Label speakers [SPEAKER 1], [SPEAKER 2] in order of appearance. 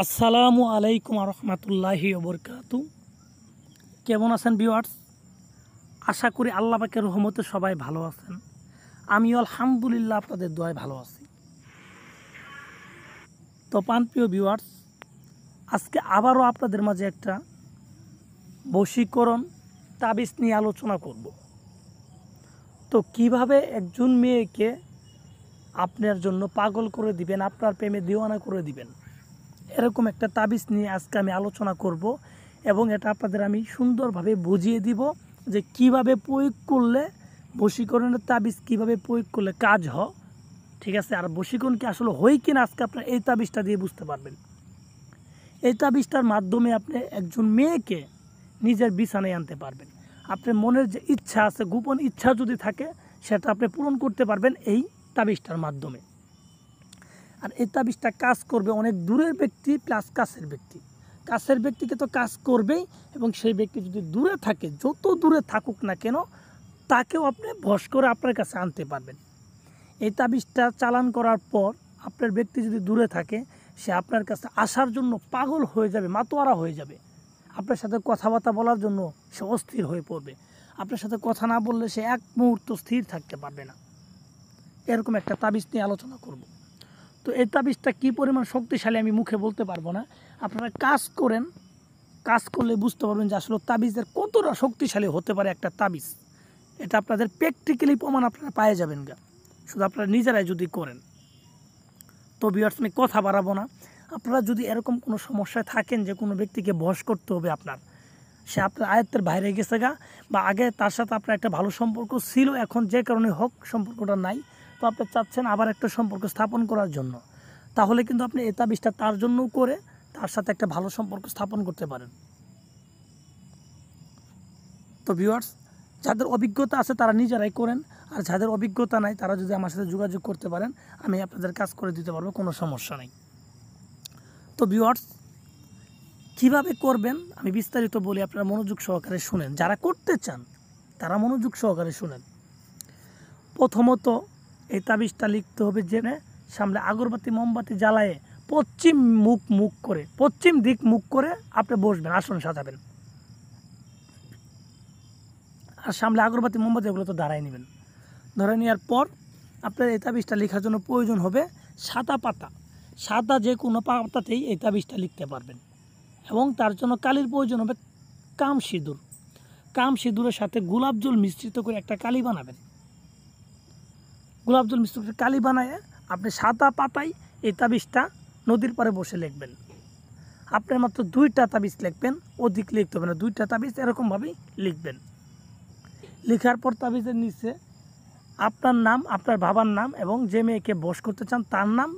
[SPEAKER 1] আসসালামু আলাইকুম রহমতুল্লাহি ওবরকাতু। কেমন আছেন ভিউয়ার্স? আশা করি আল্লাহ পাকের রহমতে সবাই ভালো আছেন। আমিও আলহামদুলিল্লাহ আপনাদের দোয়ায় ভালো আছি। তো প্রিয় ভিউয়ার্স, আজকে আবারও আপনাদের মাঝে একটা বশীকরণ তাবিজ নিয়ে আলোচনা করব। তো কিভাবে একজন মেয়েকে আপনার জন্য পাগল করে দিবেন, আপনার প্রেমে দিওয়ানা করে দিবেন, এরকম একটা তাবিজ নিয়ে আজকে আমি আলোচনা করব এবং এটা আপনাদের আমি সুন্দরভাবে বুঝিয়ে দিব যে কিভাবে প্রয়োগ করলে বশীকরণের তাবিজ কিভাবে প্রয়োগ করলে কাজ হয়। ঠিক আছে, আর বশীকরণ কি আসলে হয় কিনা আজকে আপনার এই তাবিজটা দিয়ে বুঝতে পারবেন। এই তাবিজটার মাধ্যমে আপনি একজন মেয়েকে নিজের বিছানায় আনতে পারবেন। আপনার মনের যে ইচ্ছা আছে, গোপন ইচ্ছা যদি থাকে, সেটা আপনি পূরণ করতে পারবেন এই তাবিজটার মাধ্যমে। আর এই তাবিজটা কাজ করবে অনেক দূরের ব্যক্তি প্লাস কাছের ব্যক্তি। কাছের ব্যক্তিকে তো কাজ করবেই, এবং সেই ব্যক্তি যদি দূরে থাকে, যত দূরে থাকুক না কেন, তাকেও আপনি বশ করে আপনার কাছে আনতে পারবেন। এই তাবিজটা চালান করার পর আপনার ব্যক্তি যদি দূরে থাকে, সে আপনার কাছে আসার জন্য পাগল হয়ে যাবে, মাতোয়ারা হয়ে যাবে। আপনার সাথে কথাবার্তা বলার জন্য সে অস্থির হয়ে পড়বে। আপনার সাথে কথা না বললে সে এক মুহূর্ত স্থির থাকতে পারবে না। এরকম একটা তাবিজ নিয়ে আলোচনা করব। তো এই তাবিজটা কী পরিমাণ শক্তিশালী আমি মুখে বলতে পারবো না, আপনারা কাজ করেন, কাজ করলে বুঝতে পারবেন যে আসলে তাবিজের কতটা শক্তিশালী হতে পারে একটা তাবিজ। এটা আপনাদের প্র্যাকটিক্যালি প্রমাণ আপনারা পেয়ে যাবেন গা, শুধু আপনারা নিজেরাই যদি করেন। তো ভিউয়ার্স, আমি কথা বাড়াবো না। আপনারা যদি এরকম কোনো সমস্যায় থাকেন যে কোনো ব্যক্তিকে বশ করতে হবে আপনার, সে আপনার আয়ত্তের বাইরে গেছে গা, বা আগে তার সাথে আপনার একটা ভালো সম্পর্ক ছিল, এখন যে কারণে হোক সম্পর্কটা নাই, তো আপনি চাচ্ছেন আবার একটা সম্পর্ক স্থাপন করার জন্য, তাহলে কিন্তু আপনি এই তাবিজটা তার জন্যও করে তার সাথে একটা ভালো সম্পর্ক স্থাপন করতে পারেন। তো ভিউয়ার্স, যাদের অভিজ্ঞতা আছে তারা নিজেরাই করেন, আর যাদের অভিজ্ঞতা নাই তারা যদি আমার সাথে যোগাযোগ করতে পারেন, আমি আপনাদের কাজ করে দিতে পারবো, কোনো সমস্যা নেই। তো ভিউয়ার্স, কীভাবে করবেন আমি বিস্তারিত বলি, আপনারা মনোযোগ সহকারে শুনেন। যারা করতে চান তারা মনোযোগ সহকারে শুনেন। প্রথমত এই তাবিজটা লিখতে হবে জেনে, সামনে আগরবাতি মোমবাতি জ্বালায়ে পশ্চিম দিক মুখ করে আপনি বসবেন, আসন সাজাবেন, আর সামনে আগরবাতি মোমবাতি এগুলো তো দাঁড়াই নেবেন। ধরে নেওয়ার পর আপনার এই তাবিজটা লেখার জন্য প্রয়োজন হবে সাদা পাতা। সাদা যে কোনো পাতাতেই এই তাবিজটা লিখতে পারবেন, এবং তার জন্য কালির প্রয়োজন হবে কাম সিঁদুর। কাম সিঁদুরের সাথে গোলাপ জল মিশ্রিত করে একটা কালি বানাবেন। গোলাপ জল মিশ্রিত করে কালি বানায় আপনি সাদা পাতায় এই তাবিজটা নদীর পাড়ে বসে লিখবেন। আপনার মাত্র 2টা তাবিজ লিখবেন, অধিক লিখতে হবে না। 2টা তাবিজ এরকমভাবেই লিখবেন। লেখার পর তাবিজের নিচে আপনার নাম, আপনার বাবার নাম, এবং যে মেয়েকে বশ করতে চান তার নাম,